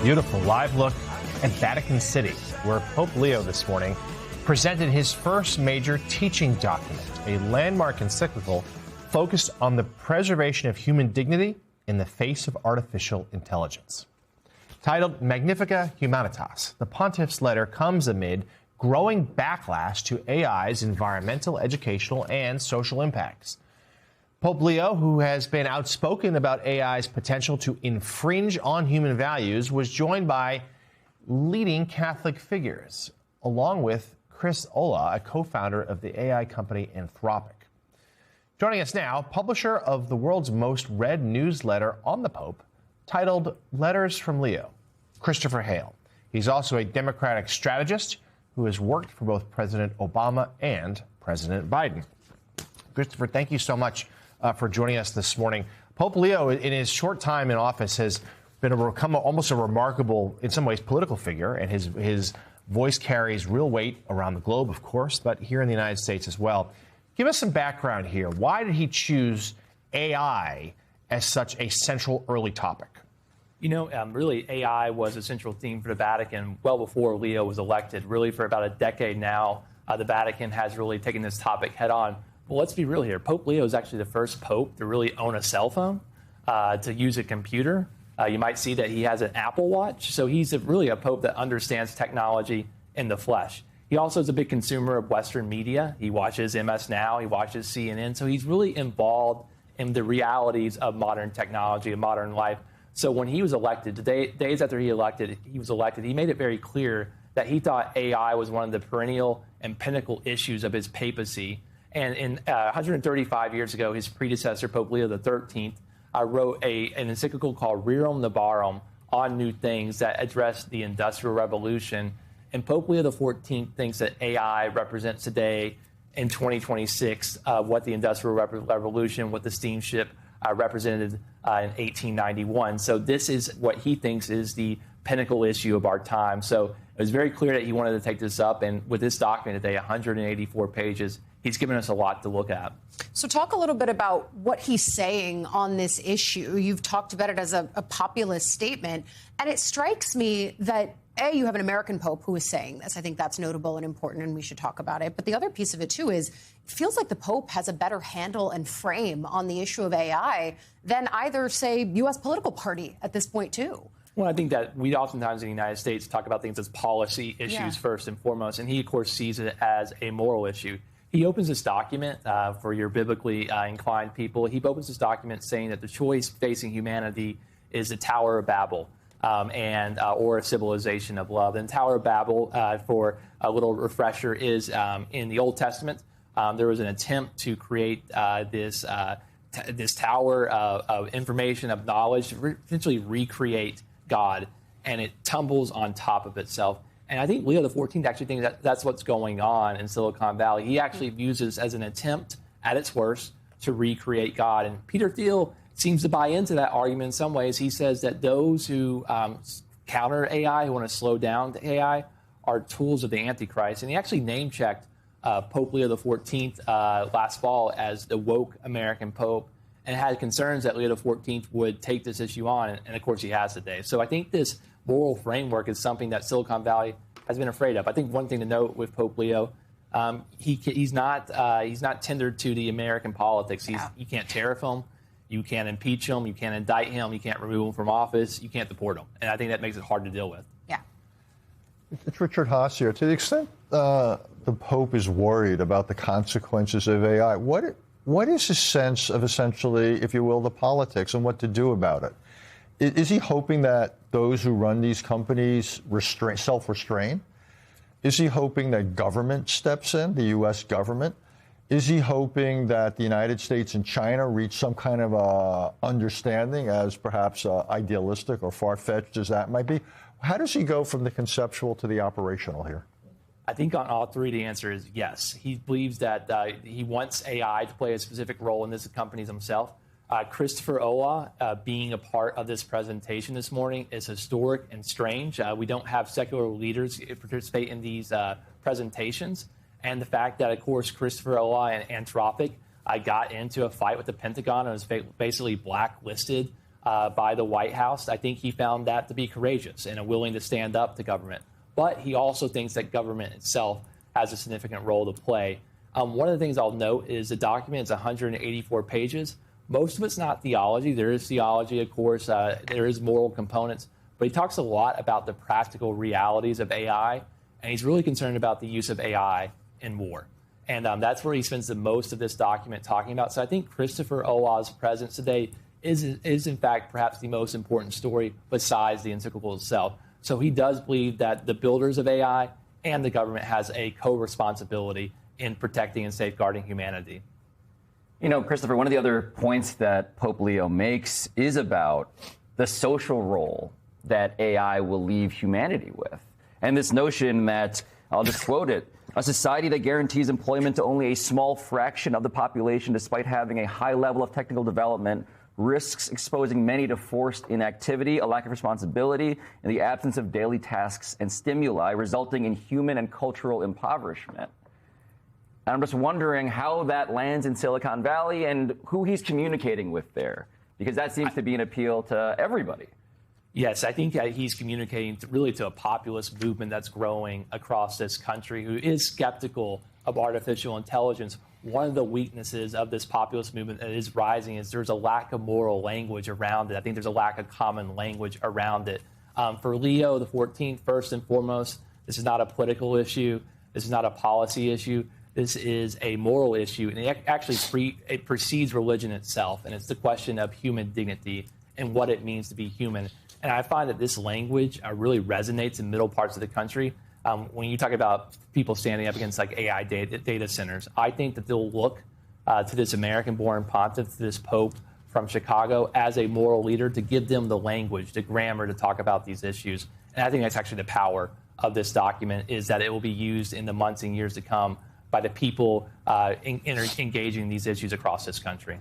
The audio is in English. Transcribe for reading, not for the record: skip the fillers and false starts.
beautiful live look at Vatican City, where Pope Leo this morning presented his first major teaching document, a landmark encyclical focused on the preservation of human dignity in the face of artificial intelligence. Titled Magnificat Humanitas, the pontiff's letter comes amid growing backlash to AI's environmental, educational, and social impacts. Pope Leo, who has been outspoken about AI's potential to infringe on human values, was joined by leading Catholic figures, along with Chris Olah, a co-founder of the AI company Anthropic. Joining us now, publisher of the world's most read newsletter on the Pope, titled Letters from Leo, Christopher Hale. He's also a Democratic strategist who has worked for both President Obama and President Biden. Christopher, thank you so much for joining us this morning. Pope Leo, in his short time in office, has become almost a remarkable, in some ways, political figure, and his voice carries real weight around the globe, of course, but here in the United States as well. Give us some background here. Why did he choose AI as such a central early topic? You know, really, AI was a central theme for the Vatican well before Leo was elected. Really, for about a decade now, the Vatican has really taken this topic head on. Well, let's be real here. Pope Leo is actually the first pope to really own a cell phone, to use a computer. You might see that he has an Apple Watch. So he's really a pope that understands technology in the flesh. He also is a big consumer of Western media. He watches MS Now. He watches CNN. So he's really involved in the realities of modern technology and modern life. So when he was elected, days after he was elected, he made it very clear that he thought AI was one of the perennial and pinnacle issues of his papacy. And in 135 years ago, his predecessor, Pope Leo XIII, wrote an encyclical called Rerum Novarum on new things that addressed the Industrial Revolution. And Pope Leo XIV thinks that AI represents today, in 2026, what the Industrial Revolution, what the steamship represented in 1891. So this is what he thinks is the pinnacle issue of our time. So it was very clear that he wanted to take this up. And with this document today, 184 pages, he's given us a lot to look at. So talk a little bit about what he's saying on this issue. You've talked about it as a populist statement. And it strikes me that, A, you have an American pope who is saying this. I think that's notable and important, and we should talk about it. But the other piece of it, too, is it feels like the pope has a better handle and frame on the issue of AI than either, say, U.S. political party at this point, too. Well, I think that we oftentimes in the United States talk about things as policy issues first and foremost. And he, of course, sees it as a moral issue. He opens this document for your biblically inclined people. He opens this document saying that the choice facing humanity is the Tower of Babel. Or a civilization of love. And Tower of Babel, for a little refresher, is in the Old Testament. There was an attempt to create this tower of information, of knowledge, to essentially recreate God, and it tumbles on top of itself. And I think Leo XIV actually thinks that that's what's going on in Silicon Valley. He actually views this as an attempt, at its worst, to recreate God. And Peter Thiel seems to buy into that argument in some ways. He says that those who counter AI, who want to slow down the AI, are tools of the Antichrist. And he actually name-checked Pope Leo XIV last fall as the woke American Pope, and had concerns that Leo XIV would take this issue on. And of course, he has today. So I think this moral framework is something that Silicon Valley has been afraid of. I think one thing to note with Pope Leo, he's not tendered to the American politics. You can't tariff him. You can't impeach him. You can't indict him. You can't remove him from office. You can't deport him. And I think that makes it hard to deal with. Yeah. It's Richard Haass here. To the extent the Pope is worried about the consequences of AI, what is his sense of essentially, if you will, the politics and what to do about it? Is he hoping that those who run these companies self-restrain? Is he hoping that government steps in, the U.S. government? Is he hoping that the United States and China reach some kind of understanding, as perhaps idealistic or far-fetched as that might be? How does he go from the conceptual to the operational here? I think on all three, the answer is yes. He believes that he wants AI to play a specific role in this companies himself. Christopher Olah being a part of this presentation this morning is historic and strange. We don't have secular leaders participate in these presentations. And the fact that, of course, Christopher Olah and Anthropic got into a fight with the Pentagon and was basically blacklisted by the White House. I think he found that to be courageous and willing to stand up to government. But he also thinks that government itself has a significant role to play. One of the things I'll note is the document is 184 pages. Most of it's not theology. There is theology, of course. There is moral components. But he talks a lot about the practical realities of AI, and he's really concerned about the use of AI in war. And that's where he spends the most of this document talking about. So I think Christopher Owa's presence today is in fact, perhaps the most important story besides the encyclical itself. So he does believe that the builders of AI and the government has a co-responsibility in protecting and safeguarding humanity. You know, Christopher, one of the other points that Pope Leo makes is about the social role that AI will leave humanity with. And this notion that, I'll just quote it, a society that guarantees employment to only a small fraction of the population despite having a high level of technical development risks exposing many to forced inactivity, a lack of responsibility, and the absence of daily tasks and stimuli, resulting in human and cultural impoverishment. And I'm just wondering how that lands in Silicon Valley and who he's communicating with there, because that seems to be an appeal to everybody. Yes, I think he's communicating really to a populist movement that's growing across this country who is skeptical of artificial intelligence. One of the weaknesses of this populist movement that is rising is there's a lack of moral language around it. I think there's a lack of common language around it. For Leo XIV, first and foremost, this is not a political issue. This is not a policy issue. This is a moral issue, and it actually it precedes religion itself, and it's the question of human dignity and what it means to be human. And I find that this language really resonates in middle parts of the country. When you talk about people standing up against like AI data centers, I think that they'll look to this American-born pontiff, to this Pope from Chicago, as a moral leader to give them the language, the grammar to talk about these issues. And I think that's actually the power of this document, is that it will be used in the months and years to come by the people engaging these issues across this country.